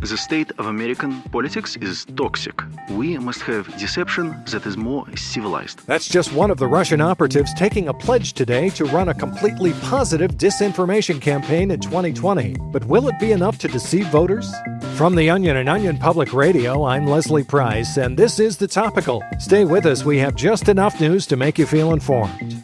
The state of American politics is toxic. We must have deception that is more civilized. That's just one of the Russian operatives taking a pledge today to run a completely positive disinformation campaign in 2020. But will it be enough to deceive voters? From The Onion and Onion Public Radio, I'm Leslie Price, and this is The Topical. Stay with us. We have just enough news to make you feel informed.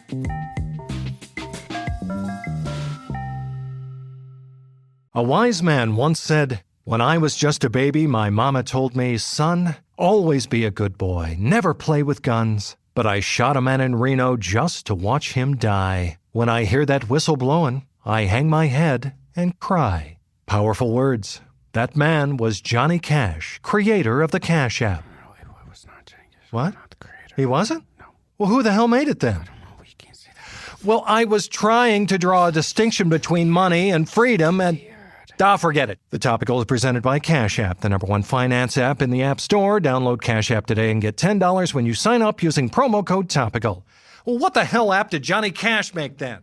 A wise man once said, "When I was just a baby, my mama told me, 'Son, always be a good boy, never play with guns.' But I shot a man in Reno just to watch him die. When I hear that whistle blowing, I hang my head and cry." Powerful words. That man was Johnny Cash, creator of the Cash App. No, it was not Cengiz. What? Not the creator. He wasn't? No. Well, who the hell made it then? I don't know. You can't say that. Well, I was trying to draw a distinction between money and freedom and... forget it. The Topical is presented by Cash App, the #1 finance app in the App Store. Download Cash App today and get $10 when you sign up using promo code Topical. Well, what the hell app did Johnny Cash make then?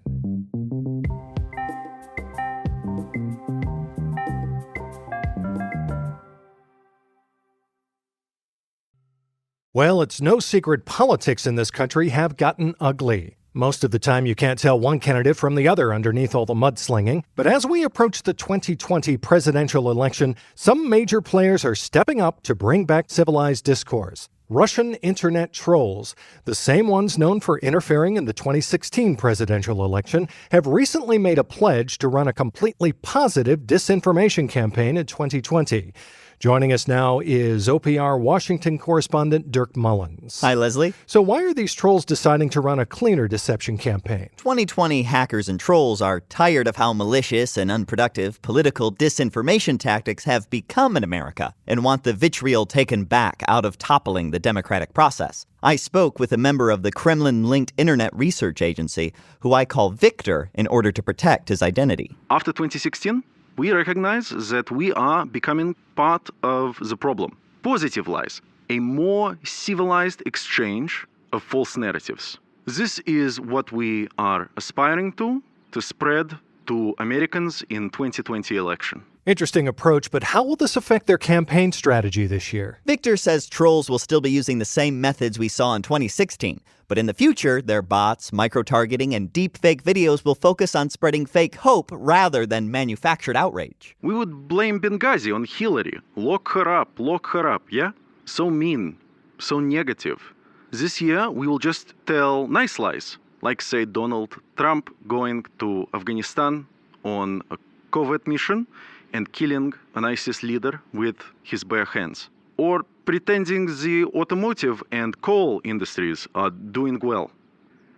Well, it's no secret politics in this country have gotten ugly. Most of the time, you can't tell one candidate from the other underneath all the mudslinging. But as we approach the 2020 presidential election, some major players are stepping up to bring back civilized discourse. Russian internet trolls, the same ones known for interfering in the 2016 presidential election, have recently made a pledge to run a completely positive disinformation campaign in 2020. Joining us now is OPR Washington correspondent Dirk Mullins. Hi, Leslie. So why are these trolls deciding to run a cleaner deception campaign? 2020 hackers and trolls are tired of how malicious and unproductive political disinformation tactics have become in America and want the vitriol taken back out of toppling the democratic process. I spoke with a member of the Kremlin-linked internet research agency, who I call Victor, in order to protect his identity. After 2016, we recognize that we are becoming part of the problem. Positive lies, a more civilized exchange of false narratives. This is what we are aspiring to spread to Americans in 2020 election. Interesting approach, but how will this affect their campaign strategy this year? Victor says trolls will still be using the same methods we saw in 2016, but in the future, their bots, micro-targeting, and deep-fake videos will focus on spreading fake hope rather than manufactured outrage. We would blame Benghazi on Hillary. Lock her up, yeah? So mean, so negative. This year, we will just tell nice lies, like, say, Donald Trump going to Afghanistan on a covert mission and killing an ISIS leader with his bare hands. Or pretending the automotive and coal industries are doing well.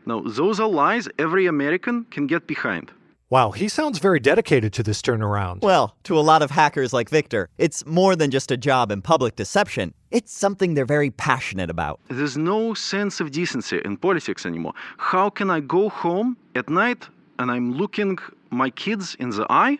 Now, those are lies every American can get behind. Wow, he sounds very dedicated to this turnaround. Well, to a lot of hackers like Victor, it's more than just a job in public deception. It's something they're very passionate about. There's no sense of decency in politics anymore. How can I go home at night and I'm looking my kids in the eye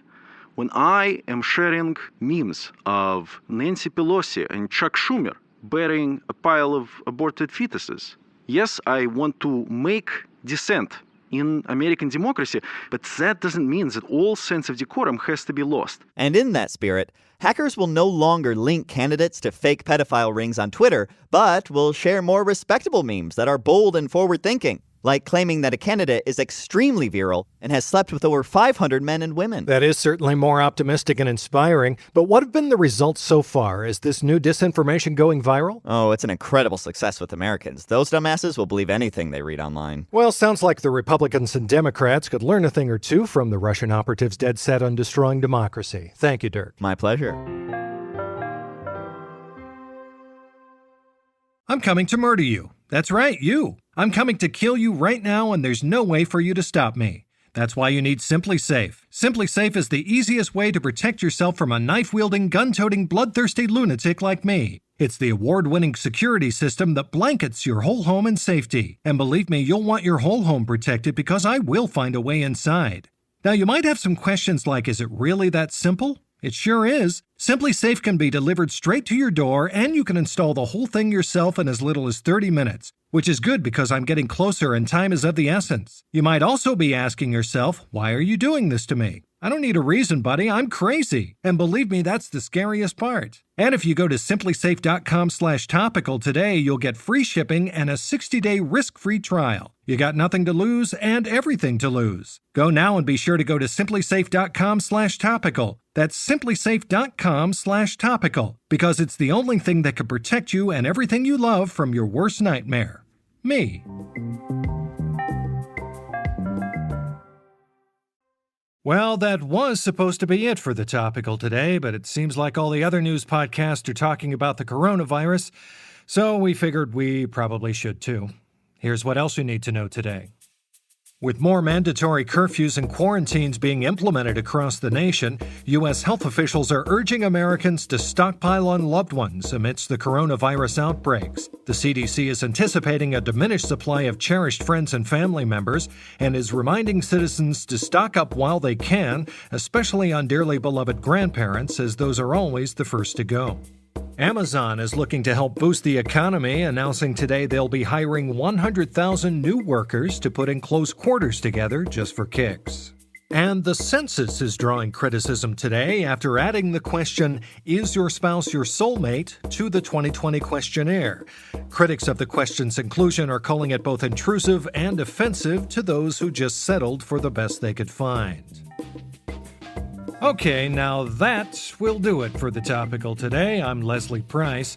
when I am sharing memes of Nancy Pelosi and Chuck Schumer burying a pile of aborted fetuses? Yes, I want to make dissent in American democracy, but that doesn't mean that all sense of decorum has to be lost. And in that spirit, hackers will no longer link candidates to fake pedophile rings on Twitter, but will share more respectable memes that are bold and forward-thinking, like claiming that a candidate is extremely virile and has slept with over 500 men and women. That is certainly more optimistic and inspiring, but what have been the results so far? Is this new disinformation going viral? Oh, it's an incredible success with Americans. Those dumbasses will believe anything they read online. Well, sounds like the Republicans and Democrats could learn a thing or two from the Russian operatives dead set on destroying democracy. Thank you, Dirk. My pleasure. I'm coming to murder you. That's right, you. I'm coming to kill you right now, and there's no way for you to stop me. That's why you need Simply Safe. Simply Safe is the easiest way to protect yourself from a knife-wielding, gun-toting, bloodthirsty lunatic like me. It's the award-winning security system that blankets your whole home in safety. And believe me, you'll want your whole home protected because I will find a way inside. Now, you might have some questions like, is it really that simple? It sure is. Simply Safe can be delivered straight to your door, and you can install the whole thing yourself in as little as 30 minutes. which is good because I'm getting closer and time is of the essence. You might also be asking yourself, why are you doing this to me? I don't need a reason, buddy. I'm crazy. And believe me, that's the scariest part. And if you go to simplysafe.com/topical today, you'll get free shipping and a 60-day risk-free trial. You got nothing to lose and everything to lose. Go now and be sure to go to simplysafe.com/topical. That's simplysafe.com/topical, because it's the only thing that can protect you and everything you love from your worst nightmare. Me. Well, that was supposed to be it for the Topical today, but it seems like all the other news podcasts are talking about the coronavirus, so we figured we probably should too. Here's what else you need to know today. With more mandatory curfews and quarantines being implemented across the nation, U.S. health officials are urging Americans to stockpile on loved ones amidst the coronavirus outbreaks. The CDC is anticipating a diminished supply of cherished friends and family members and is reminding citizens to stock up while they can, especially on dearly beloved grandparents, as those are always the first to go. Amazon is looking to help boost the economy, announcing today they'll be hiring 100,000 new workers to put in close quarters together just for kicks. And the census is drawing criticism today after adding the question, "Is your spouse your soulmate?" to the 2020 questionnaire. Critics of the question's inclusion are calling it both intrusive and offensive to those who just settled for the best they could find. Okay, now that will do it for the Topical today. I'm Leslie Price.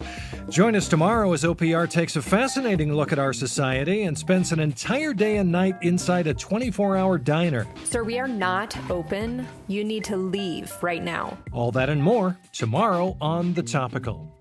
Join us tomorrow as OPR takes a fascinating look at our society and spends an entire day and night inside a 24-hour diner. Sir, we are not open. You need to leave right now. All that and more tomorrow on The Topical.